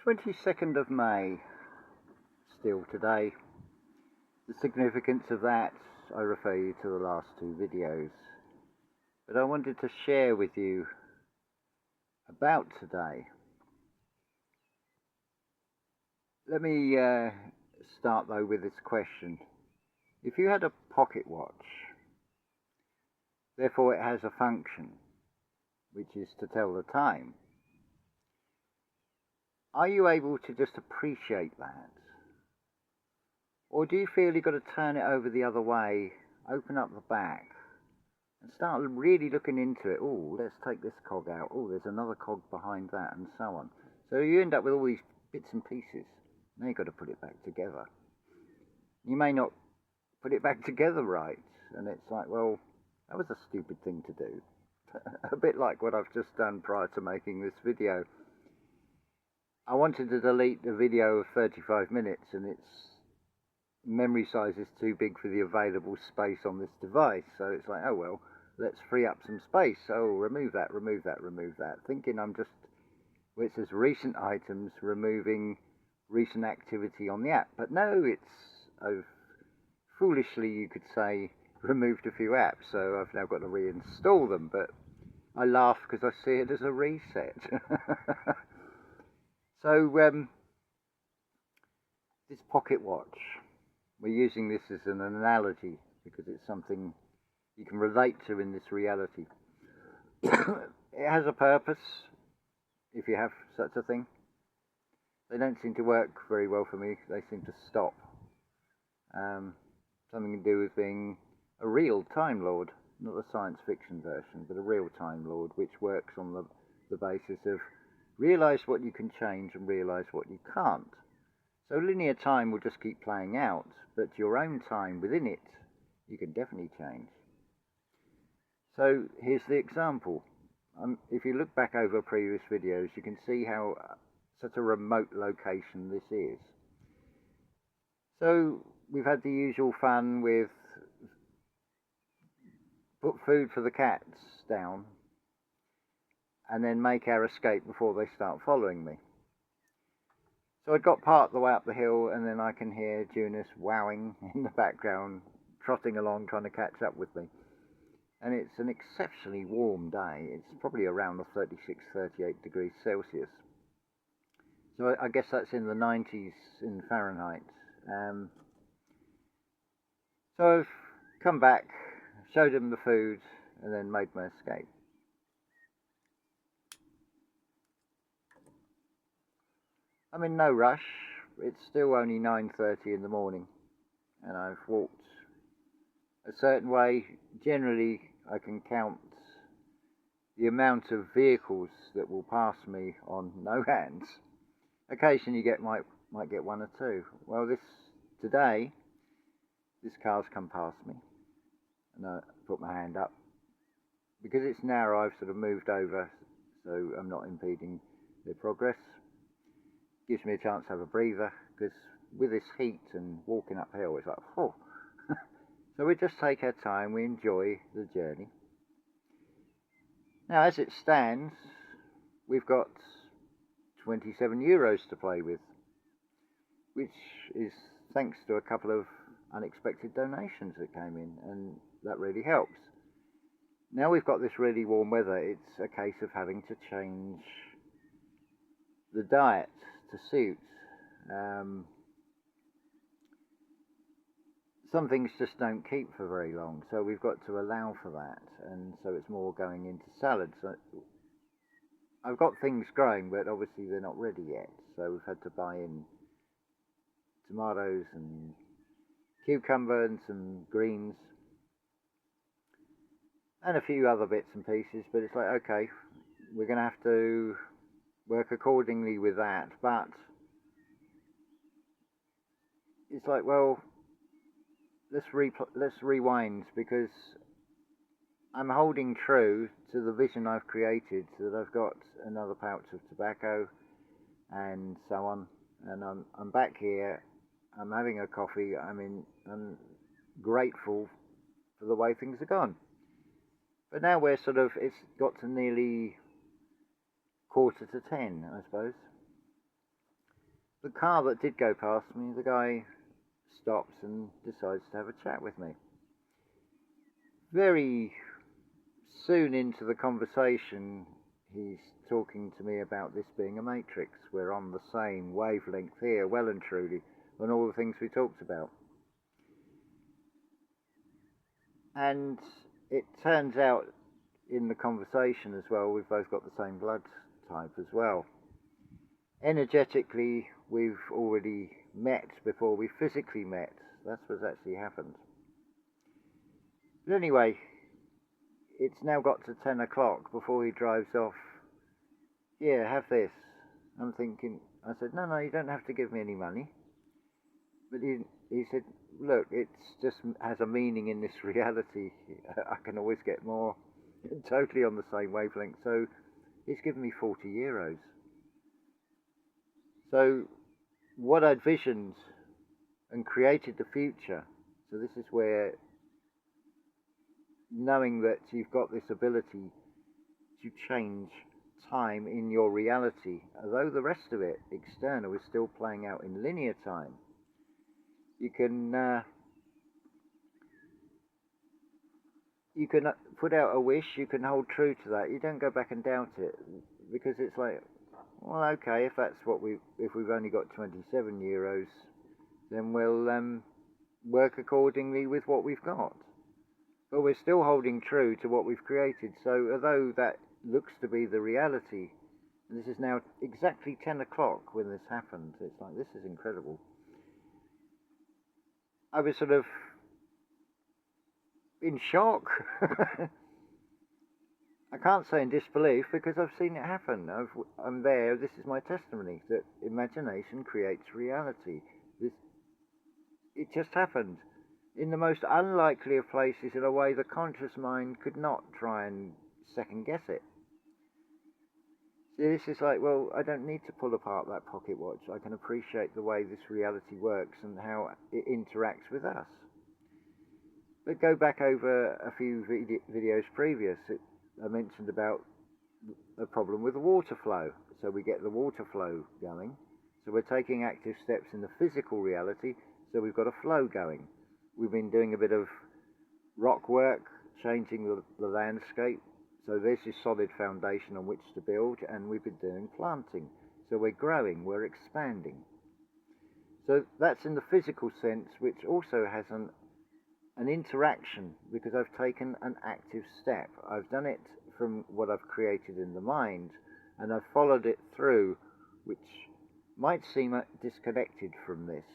22nd of May, still today. The significance of that, I refer you to the last two videos. But I wanted to share with you about today. Let me start though with this question. If you had a pocket watch, therefore it has a function, which is to tell the time, are you able to just appreciate that? Or do you feel you've got to turn it over the other way, open up the back, and start really looking into it? Oh, let's take this cog out. Oh, there's another cog behind that, and so on. So you end up with all these bits and pieces. Now you've got to put it back together. You may not put it back together right, and it's like, well, that was a stupid thing to do. A bit like what I've just done prior to making this video. I wanted to delete the video of 35 minutes, and its memory size is too big for the available space on this device. So it's like, oh well, let's free up some space. Oh, remove that, remove that, remove that. Thinking I'm just, where it says recent items, removing recent activity on the app. But no, I've foolishly, you could say, removed a few apps. So I've now got to reinstall them. But I laugh because I see it as a reset. So this pocket watch, we're using this as an analogy because it's something you can relate to in this reality. It has a purpose, if you have such a thing. They don't seem to work very well for me. They seem to stop. Something to do with being a real Time Lord, not a science fiction version, but a real Time Lord, which works on the basis of realize what you can change and realize what you can't. So linear time will just keep playing out, but your own time within it, you can definitely change. So here's the example. If you look back over previous videos, you can see how such a remote location this is. So we've had the usual fun with put food for the cats down and then make our escape before they start following me. So I got part of the way up the hill, and then I can hear Junus wowing in the background, trotting along trying to catch up with me. And it's an exceptionally warm day. It's probably around the 36, 38 degrees Celsius. So I guess that's in the 90s in Fahrenheit. So I've come back, showed him the food, and then made my escape. I'm in no rush. It's still only 9:30 in the morning, and I've walked a certain way. Generally, I can count the amount of vehicles that will pass me on no hands. Occasionally, might get one or two. Well, today, this car's come past me, and I put my hand up because it's narrow. I've sort of moved over, so I'm not impeding their progress. Gives me a chance to have a breather, because with this heat and walking uphill, it's like, oh. So we just take our time, we enjoy the journey. Now, as it stands, we've got 27 euros to play with, which is thanks to a couple of unexpected donations that came in, and that really helps. Now we've got this really warm weather, it's a case of having to change the diet to suit. Some things just don't keep for very long, so we've got to allow for that, and so it's more going into salads. So I've got things growing, but obviously they're not ready yet, so we've had to buy in tomatoes and cucumber and some greens and a few other bits and pieces, but it's like, okay, we're going to have to work accordingly with that. But it's like, well, let's rewind, because I'm holding true to the vision I've created, so that I've got another pouch of tobacco and so on, and I'm back here, I'm having a coffee, I'm grateful for the way things are gone. But now it's got to nearly 9:45, I suppose. the car that did go past me, the guy stops and decides to have a chat with me. Very soon into the conversation, he's talking to me about this being a matrix. We're on the same wavelength here, well and truly, on all the things we talked about. And it turns out in the conversation as well, we've both got the same blood type as well. Energetically, we've already met before we physically met. That's what's actually happened. But anyway, it's now got to 10 o'clock before he drives off. Yeah, have this. I'm thinking, I said, no, you don't have to give me any money. But he said, look, it just has a meaning in this reality. I can always get more. Totally on the same wavelength. So he's given me 40 euros. So what I'd visioned and created the future. So this is where, knowing that you've got this ability to change time in your reality, although the rest of it, external, is still playing out in linear time, you can put out a wish, you can hold true to that. You don't go back and doubt it, because it's like, well, okay, if that's what if we've only got 27 euros, then we'll work accordingly with what we've got. But we're still holding true to what we've created. So although that looks to be the reality, and this is now exactly 10 o'clock when this happened, it's like, this is incredible. I was sort of in shock. I can't say in disbelief, because I've seen it happen. I'm there. This is my testimony that imagination creates reality. It just happened in the most unlikely of places, in a way the conscious mind could not try and second guess it. See, this is like, well, I don't need to pull apart that pocket watch. I can appreciate the way this reality works and how it interacts with us. But go back over a few videos previous. I mentioned about a problem with the water flow. So we get the water flow going. So we're taking active steps in the physical reality. So we've got a flow going. We've been doing a bit of rock work, changing the landscape. So there's this solid foundation on which to build, and we've been doing planting. So we're growing, we're expanding. So that's in the physical sense, which also has an interaction, because I've taken an active step. I've done it from what I've created in the mind, and I've followed it through, which might seem disconnected from this.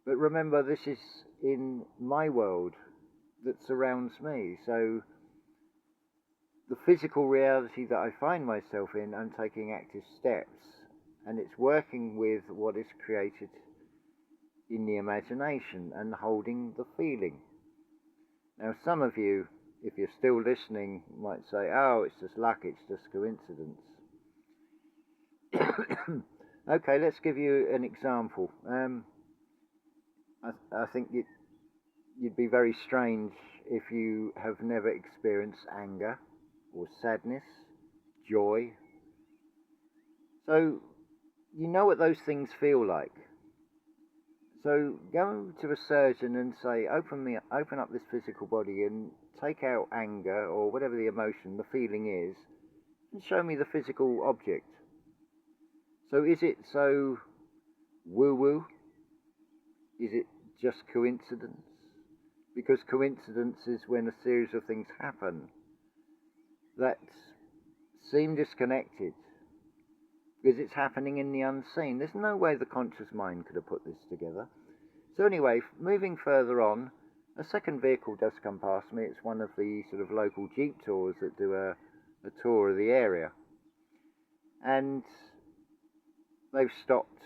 But remember, this is in my world that surrounds me. So the physical reality that I find myself in, I'm taking active steps, and it's working with what is created in the imagination and holding the feeling. Now, some of you, if you're still listening, might say, oh, it's just luck, it's just coincidence. Okay, let's give you an example. I think you'd be very strange if you have never experienced anger or sadness, joy. So you know what those things feel like. So go to a surgeon and say, open up this physical body and take out anger or whatever the emotion, the feeling is, and show me the physical object. So is it so woo-woo? Is it just coincidence? Because coincidence is when a series of things happen that seem disconnected, because it's happening in the unseen. There's no way the conscious mind could have put this together. So anyway, moving further on, a second vehicle does come past me. It's one of the sort of local Jeep tours that do a tour of the area. And they've stopped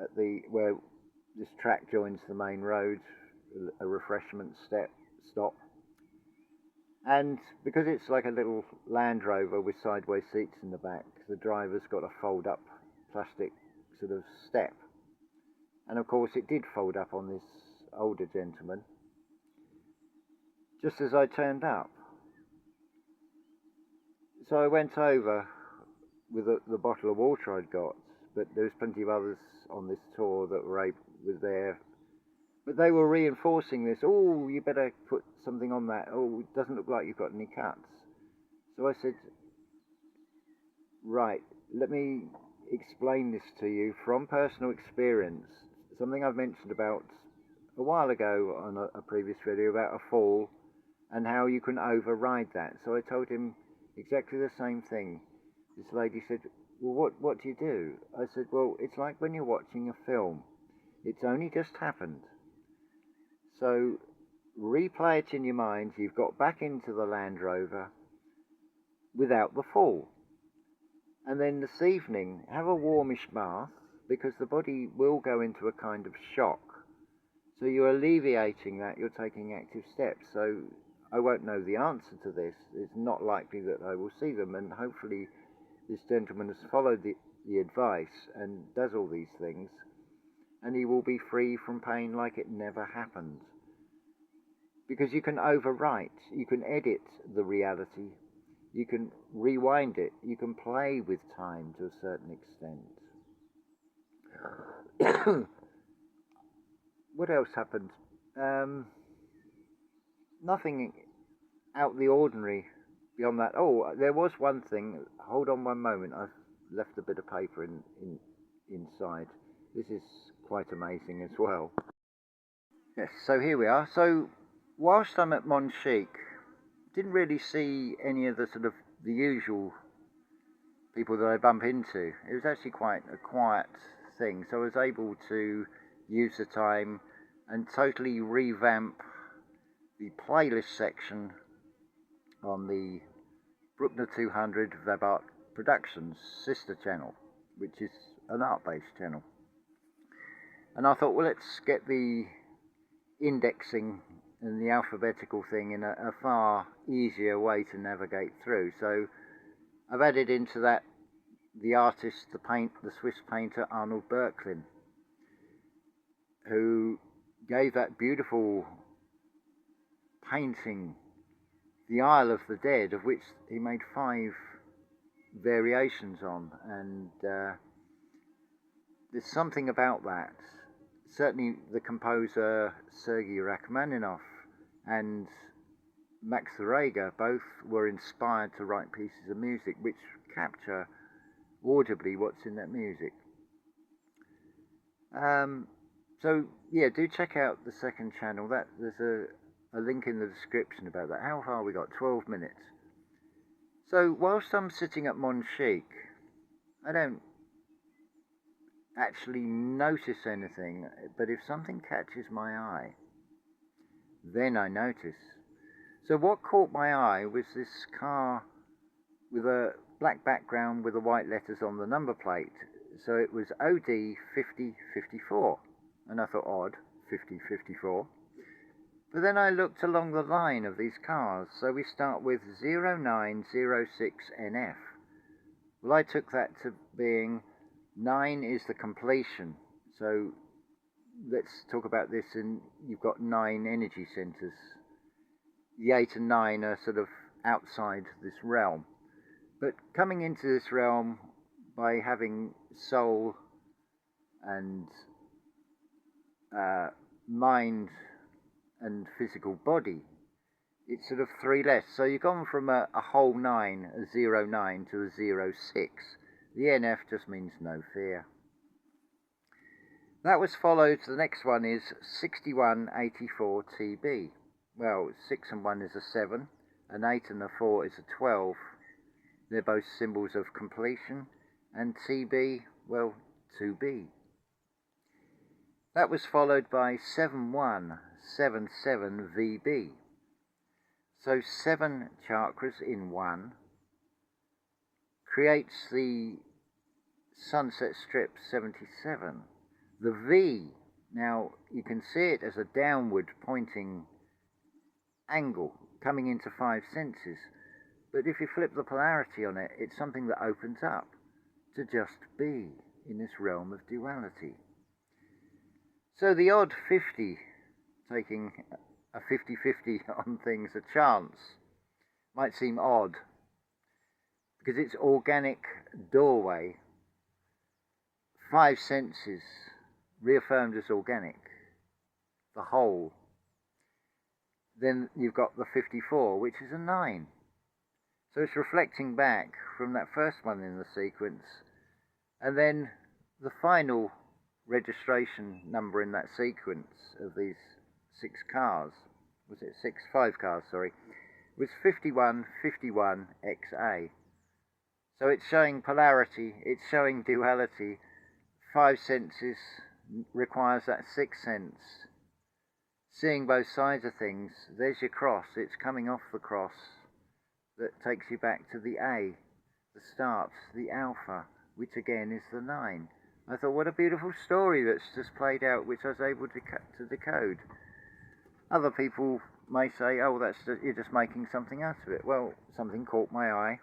at where this track joins the main road, a refreshment stop. And because it's like a little Land Rover with sideways seats in the back, the driver's got a fold-up plastic sort of step. And of course it did fold up on this older gentleman, just as I turned up. So I went over with the bottle of water I'd got, but there was plenty of others on this tour that was there. But they were reinforcing this. Oh, you better put something on that. Oh, it doesn't look like you've got any cuts. So I said, right, let me explain this to you from personal experience. Something I've mentioned about a while ago on a previous video about a fall and how you can override that. So I told him exactly the same thing. This lady said, well, what do you do? I said, well, it's like when you're watching a film. It's only just happened. So replay it in your mind. You've got back into the Land Rover without the fall. And then this evening, have a warmish bath, because the body will go into a kind of shock. So you're alleviating that, you're taking active steps. So I won't know the answer to this. It's not likely that I will see them, and hopefully this gentleman has followed the advice and does all these things, and he will be free from pain like it never happened. Because you can overwrite, you can edit the reality, you can rewind it, you can play with time to a certain extent. What else happened? Nothing out the ordinary beyond that. Oh, there was one thing. Hold on one moment. I've left a bit of paper inside. This is quite amazing as well. Yes, so here we are. So whilst I'm at Monchique, didn't really see any of the sort of the usual people that I bump into. It was actually quite a quiet thing. So I was able to use the time and totally revamp the playlist section on the Bruckner200 WAB-ART Productions sister channel, which is an art-based channel. And I thought, well, let's get the indexing and the alphabetical thing in a far easier way to navigate through. So I've added into that the artist, the Swiss painter Arnold Böcklin, who gave that beautiful painting, The Isle of the Dead, of which he made 5 variations on. And there's something about that. Certainly the composer Sergei Rachmaninoff and Max Reger both were inspired to write pieces of music which capture audibly what's in that music. So yeah, do check out the second channel. There's a link in the description about that. How far we got? 12 minutes. So whilst I'm sitting at Monchique, I don't actually notice anything, but if something catches my eye, then I notice. So what caught my eye was this car with a black background with the white letters on the number plate. So it was OD 5054, and I thought, odd, 5054. But then I looked along the line of these cars. So we start with 0906NF. Well, I took that to being 9 is the completion. So let's talk about this. And you've got 9 energy centers. The 8 and 9 are sort of outside this realm. But coming into this realm by having soul and mind and physical body, it's sort of 3 less. So you've gone from a whole 9, a 09, to a 06. The NF just means no fear. That was followed, the next one is 6184 TB. Well, 6 and 1 is a 7, and 8 and a 4 is a 12. They're both symbols of completion. And TB, well, to be. That was followed by 7177 VB. So 7 chakras in 1 creates the sunset strip 77. The V, now you can see it as a downward pointing angle coming into 5 senses. But if you flip the polarity on it, it's something that opens up to just be in this realm of duality. So the odd 50, taking a 50-50 on things, a chance, might seem odd, because it's organic doorway 5 senses reaffirmed as organic, the whole. Then you've got the 54, which is a 9. So it's reflecting back from that first one in the sequence, and then the final registration number in that sequence of these 6 cars, was it 5 cars, sorry, was 5151XA. So it's showing polarity, it's showing duality. 5 senses requires that 6th sense. Seeing both sides of things, there's your cross, it's coming off the cross that takes you back to the A, the start, the alpha, which again is the 9. I thought, what a beautiful story that's just played out, which I was able to decode. Other people may say, oh, you're just making something out of it. Well, something caught my eye,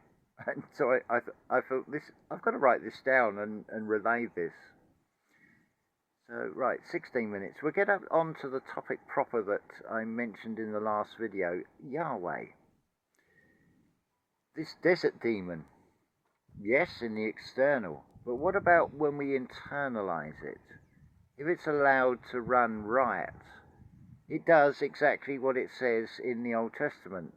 and so I thought, I've got to write this down and relay this. So, right, 16 minutes. We'll get up onto the topic proper that I mentioned in the last video, Yahweh. This desert demon, yes, in the external, but what about when we internalize it? If it's allowed to run riot, it does exactly what it says in the Old Testament.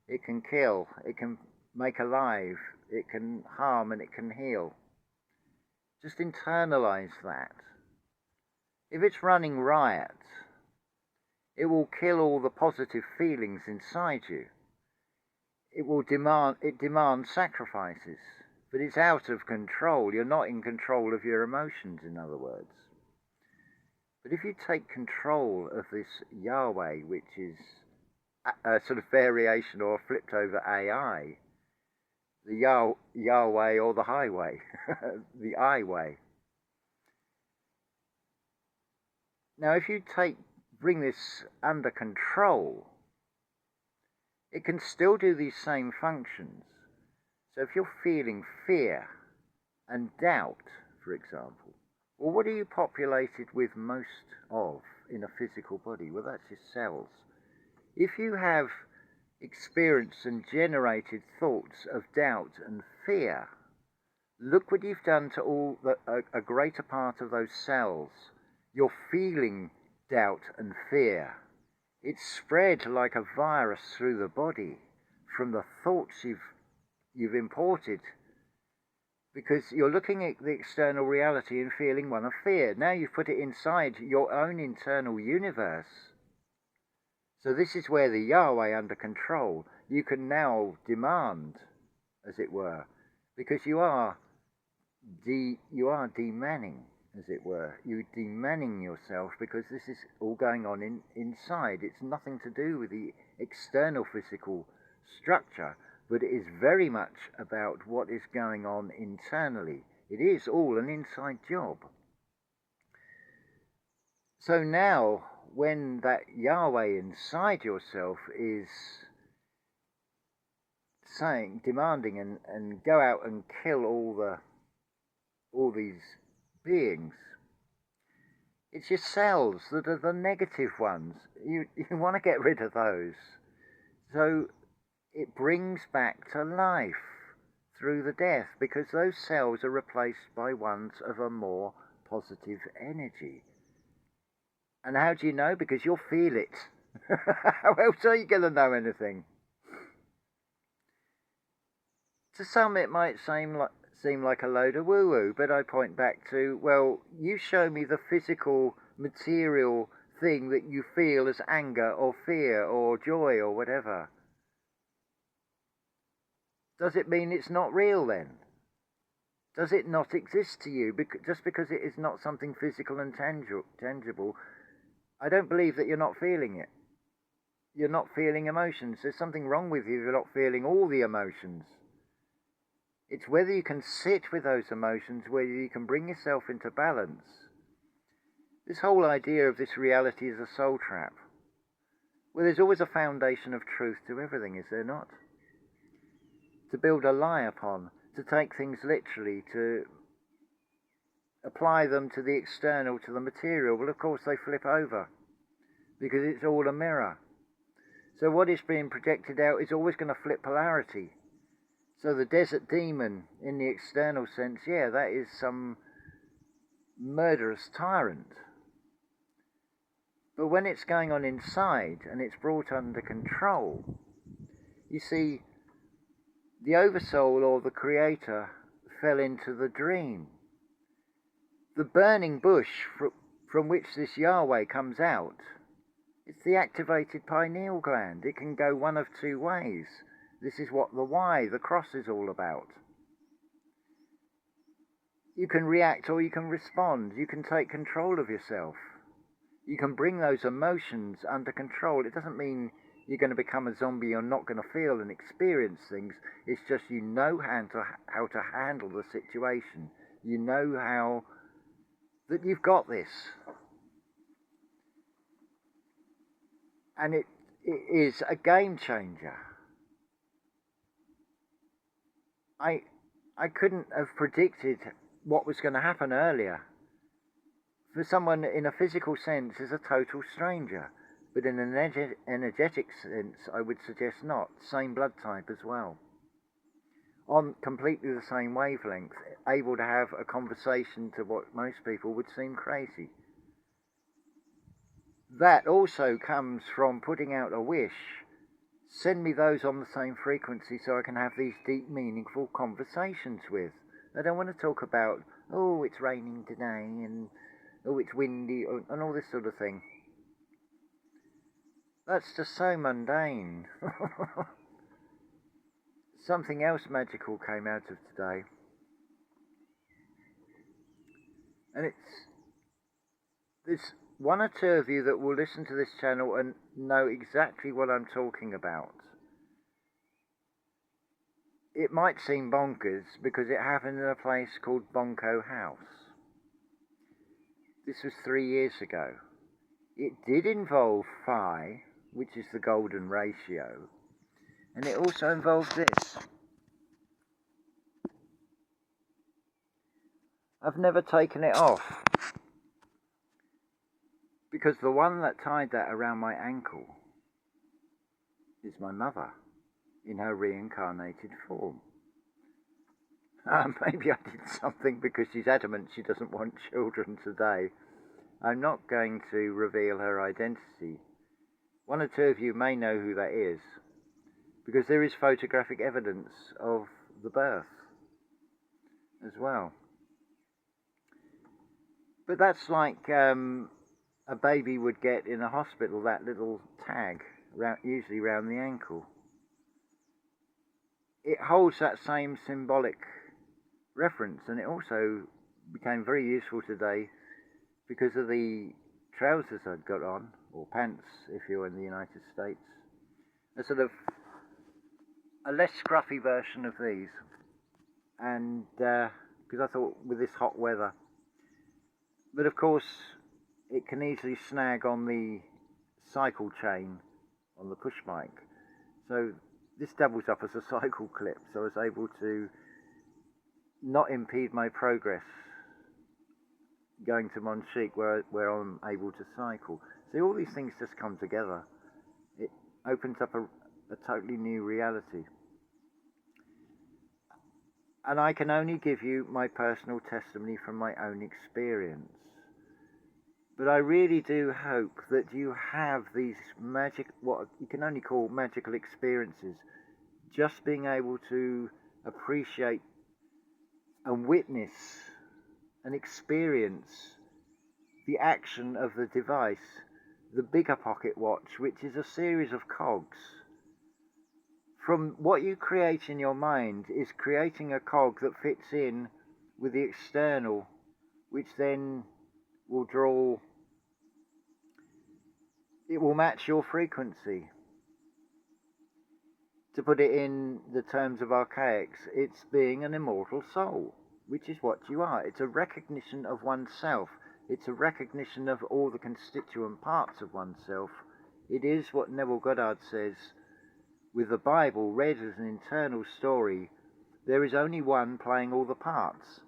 It can kill, it can make alive, it can harm, and it can heal. Just internalize that. If it's running riot, it will kill all the positive feelings inside you. It demands sacrifices, but it's out of control. You're not in control of your emotions, in other words. But if you take control of this Yahweh, which is a sort of variation or flipped over AI, the Yahweh or the highway, the I way. Now, if you bring this under control, it can still do these same functions. So if you're feeling fear and doubt, for example, well, what are you populated with most of in a physical body? Well, that's your cells. If you have experienced and generated thoughts of doubt and fear, look what you've done to a greater part of those cells. You're feeling doubt and fear. It's spread like a virus through the body from the thoughts you've imported, because you're looking at the external reality and feeling one of fear. Now you've put it inside your own internal universe. So this is where the Yahweh under control, you can now demand, as it were, because you are demanning, as it were. You're demanning yourself because this is all going on inside. It's nothing to do with the external physical structure, but it is very much about what is going on internally. It is all an inside job. So now, when that Yahweh inside yourself is saying, demanding, and go out and kill all these beings, it's your cells that are the negative ones. You want to get rid of those. So it brings back to life through the death, because those cells are replaced by ones of a more positive energy. And how do you know? Because you'll feel it. How else are you going to know anything? To some it might seem like a load of woo-woo, but I point back to, well, you show me the physical, material thing that you feel as anger or fear or joy or whatever. Does it mean it's not real then? Does it not exist to you just because it is not something physical and tangible? I don't believe that you're not feeling it. You're not feeling emotions. There's something wrong with you if you're not feeling all the emotions. It's whether you can sit with those emotions, whether you can bring yourself into balance. This whole idea of this reality is a soul trap. Well, there's always a foundation of truth to everything, is there not? To build a lie upon, to take things literally, to apply them to the external, to the material. Well, of course, they flip over, because it's all a mirror. So what is being projected out is always going to flip polarity. So the desert demon, in the external sense, yeah, that is some murderous tyrant. But when it's going on inside and it's brought under control, you see, the oversoul or the creator fell into the dream. The burning bush from which this Yahweh comes out, it's the activated pineal gland. It can go one of two ways. This is what the Y, the cross, is all about. You can react or you can respond. You can take control of yourself. You can bring those emotions under control. It doesn't mean you're going to become a zombie. You're not going to feel and experience things. It's just you know how to handle the situation. You know how that you've got this. And it is a game changer. I couldn't have predicted what was going to happen earlier. For someone in a physical sense is a total stranger, but in an energetic sense I would suggest not. Same blood type as well. On completely the same wavelength, able to have a conversation to what most people would seem crazy. That also comes from putting out a wish. Send me those on the same frequency so I can have these deep, meaningful conversations with. I don't want to talk about, oh, it's raining today, and oh, it's windy, and all this sort of thing. That's just so mundane. Something else magical came out of today. And there's one or two of you that will listen to this channel and know exactly what I'm talking about. It might seem bonkers because it happened in a place called Bonko House. This was 3 years ago. It did involve phi, which is the golden ratio, and it also involved this. I've never taken it off, because the one that tied that around my ankle is my mother in her reincarnated form. Maybe I did something because she's adamant she doesn't want children today. I'm not going to reveal her identity. One or two of you may know who that is, because there is photographic evidence of the birth as well. But that's like a baby would get in a hospital, that little tag, usually around the ankle. It holds that same symbolic reference, and it also became very useful today because of the trousers I'd got on, or pants if you're in the United States. A sort of a less scruffy version of these, and because I thought with this hot weather, but of course it can easily snag on the cycle chain on the push bike, so this doubles up as a cycle clip, so I was able to not impede my progress going to Monchique where I'm able to cycle. See, all these things just come together. It opens up a totally new reality. And I can only give you my personal testimony from my own experience. But I really do hope that you have these what you can only call magical experiences, just being able to appreciate and witness and experience the action of the device, the bigger pocket watch, which is a series of cogs. From what you create in your mind is creating a cog that fits in with the external, which then will draw, it will match your frequency. To put it in the terms of archaics, it's being an immortal soul, which is what you are. It's a recognition of oneself. It's a recognition of all the constituent parts of oneself. It is what Neville Goddard says, with the Bible read as an internal story, there is only one playing all the parts.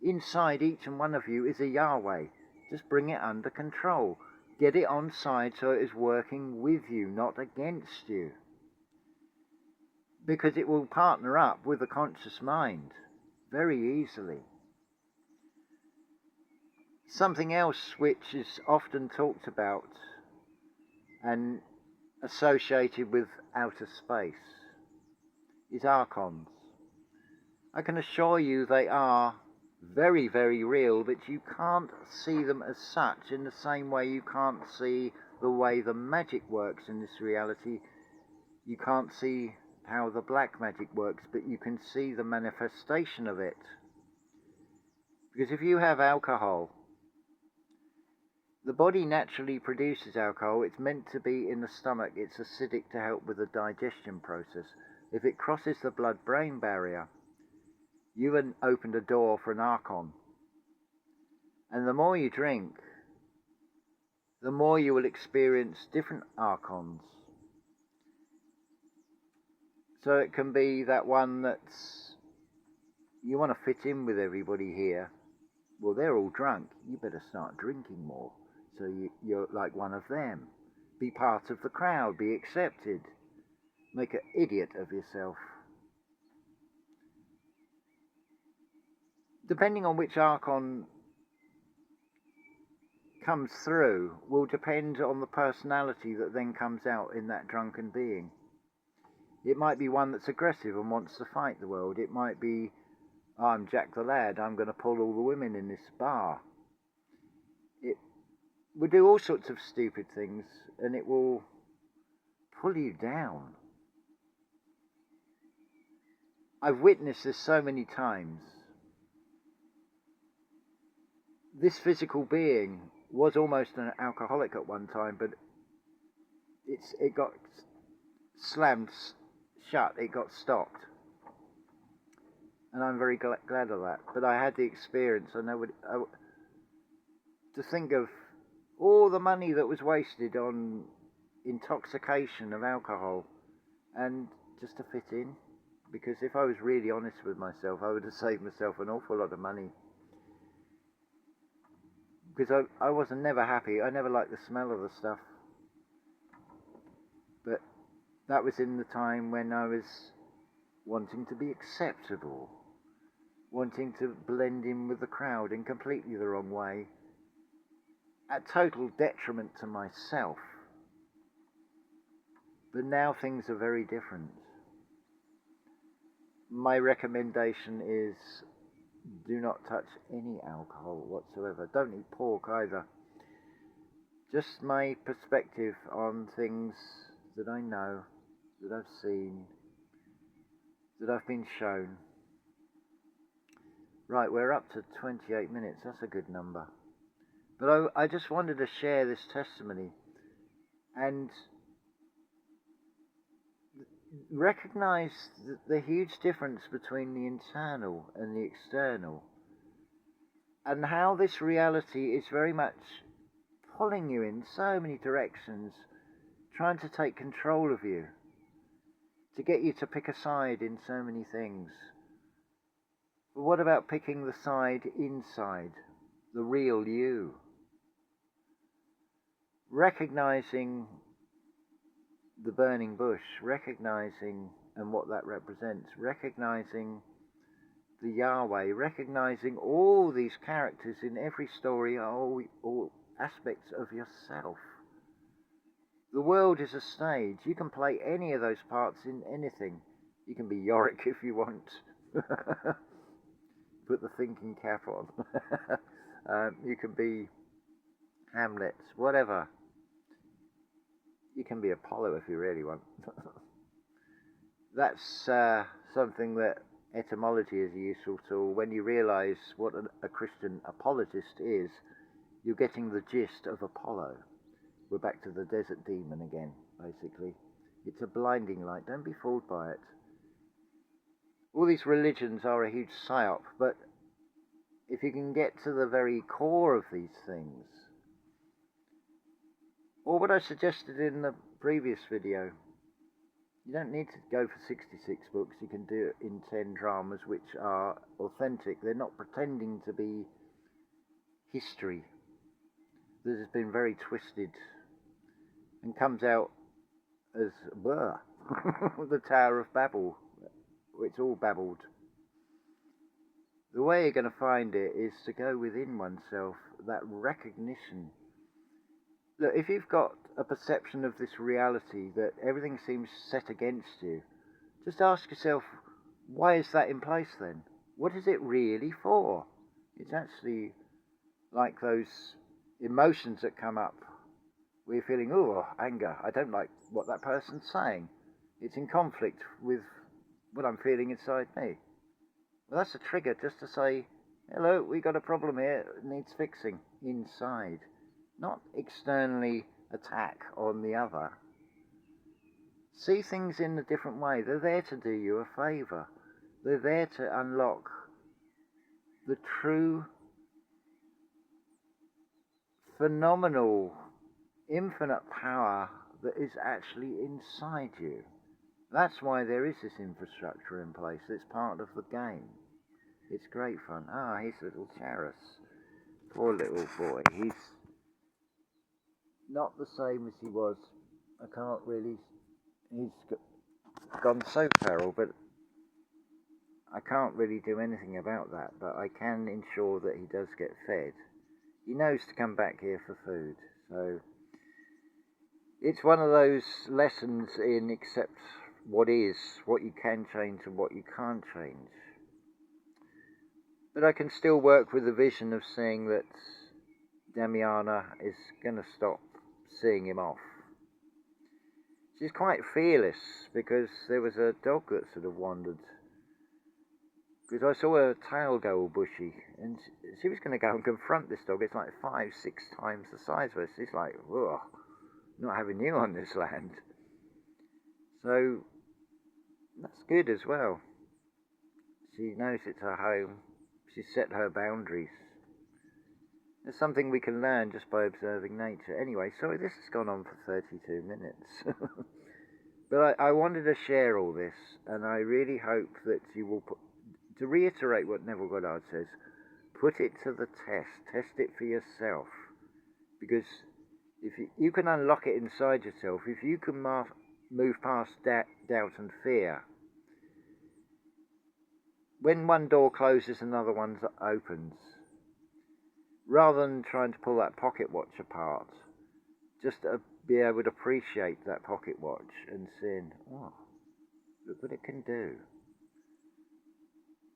Inside each and one of you is a Yahweh. Just bring it under control. Get it on side so it is working with you, not against you. Because it will partner up with the conscious mind very easily. Something else which is often talked about and associated with outer space is archons. I can assure you they are very, very real, but you can't see them as such in the same way you can't see the way the magic works in this reality. You can't see how the black magic works, but you can see the manifestation of it. Because if you have alcohol, the body naturally produces alcohol. It's meant to be in the stomach. It's acidic to help with the digestion process. If it crosses the blood-brain barrier, you have opened a door for an archon. And the more you drink, the more you will experience different archons. So it can be that one that's, you want to fit in with everybody here. Well, they're all drunk. You better start drinking more. So you're like one of them. Be part of the crowd. Be accepted. Make an idiot of yourself. Depending on which archon comes through will depend on the personality that then comes out in that drunken being. It might be one that's aggressive and wants to fight the world. It might be, I'm Jack the Lad, I'm going to pull all the women in this bar. It will do all sorts of stupid things, and it will pull you down. I've witnessed this so many times. This physical being was almost an alcoholic at one time, but it got slammed shut, it got stopped. And I'm very glad of that. But I had the experience. I know to think of all the money that was wasted on intoxication of alcohol, and just to fit in. Because if I was really honest with myself, I would have saved myself an awful lot of money. Because I wasn't never happy. I never liked the smell of the stuff. But that was in the time when I was wanting to be acceptable, wanting to blend in with the crowd in completely the wrong way, at total detriment to myself. But now things are very different. My recommendation is do not touch any alcohol whatsoever. Don't eat pork either. Just my perspective on things that I know, that I've seen, that I've been shown. Right, we're up to 28 minutes. That's a good number. But I just wanted to share this testimony and recognize the huge difference between the internal and the external, and how this reality is very much pulling you in so many directions, trying to take control of you, to get you to pick a side in so many things. But what about picking the side inside, the real you? Recognizing the burning bush, recognizing and what that represents, recognizing the Yahweh, recognizing all these characters in every story are all aspects of yourself. The world is a stage. You can play any of those parts in anything. You can be Yorick if you want. Put the thinking cap on. You can be Hamlet, whatever. You can be Apollo if you really want. That's something that etymology is a useful tool. When you realize what a Christian apologist is, you're getting the gist of Apollo. We're back to the desert demon again, basically. It's a blinding light. Don't be fooled by it. All these religions are a huge psyop, but if you can get to the very core of these things, or what I suggested in the previous video, you don't need to go for 66 books. You can do it in 10 dramas which are authentic. They're not pretending to be history that has been very twisted and comes out as the Tower of Babel. It's all babbled. The way you're going to find it is to go within oneself, that recognition. Look, if you've got a perception of this reality that everything seems set against you, just ask yourself, why is that in place then? What is it really for? It's actually like those emotions that come up where you're feeling, oh, anger, I don't like what that person's saying. It's in conflict with what I'm feeling inside me. Well, that's a trigger just to say, hello, we got a problem here, it needs fixing inside. Not externally attack on the other. See things in a different way. They're there to do you a favour. They're there to unlock the true, phenomenal, infinite power that is actually inside you. That's why there is this infrastructure in place. It's part of the game. It's great fun. Ah, he's little Charis. Poor little boy. He's not the same as he was. I can't really... He's gone so feral, but I can't really do anything about that. But I can ensure that he does get fed. He knows to come back here for food. So it's one of those lessons in accept what is, what you can change and what you can't change. But I can still work with the vision of seeing that Damiana is going to stop seeing him off. She's quite fearless because there was a dog that sort of wandered. Because I saw her tail go all bushy and she was going to go and confront this dog. It's like 5-6 times the size of her. She's like, ugh, not having you on this land. So that's good as well. She knows it's her home. She's set her boundaries. There's something we can learn just by observing nature. Anyway, sorry, this has gone on for 32 minutes. But I wanted to share all this, and I really hope that you will put, to reiterate what Neville Goddard says, put it to the test. Test it for yourself. Because if you can unlock it inside yourself, if you can move past doubt and fear, when one door closes, another one opens. Rather than trying to pull that pocket watch apart, just be able to appreciate that pocket watch and seeing, oh, look what it can do.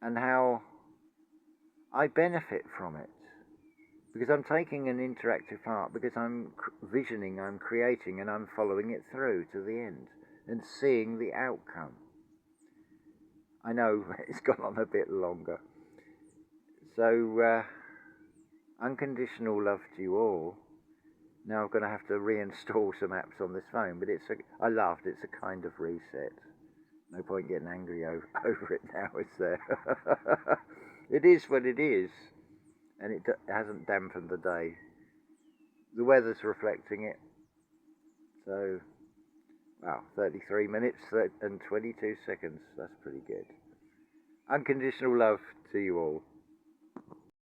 And how I benefit from it. Because I'm taking an interactive part, because I'm visioning, I'm creating, and I'm following it through to the end and seeing the outcome. I know it's gone on a bit longer. So, unconditional love to you all. Now I'm going to have to reinstall some apps on this phone, but I laughed, it's a kind of reset. No point getting angry over it now, is there? It is what it is, and it hasn't dampened the day. The weather's reflecting it. So, wow, 33 minutes and 22 seconds. That's pretty good. Unconditional love to you all.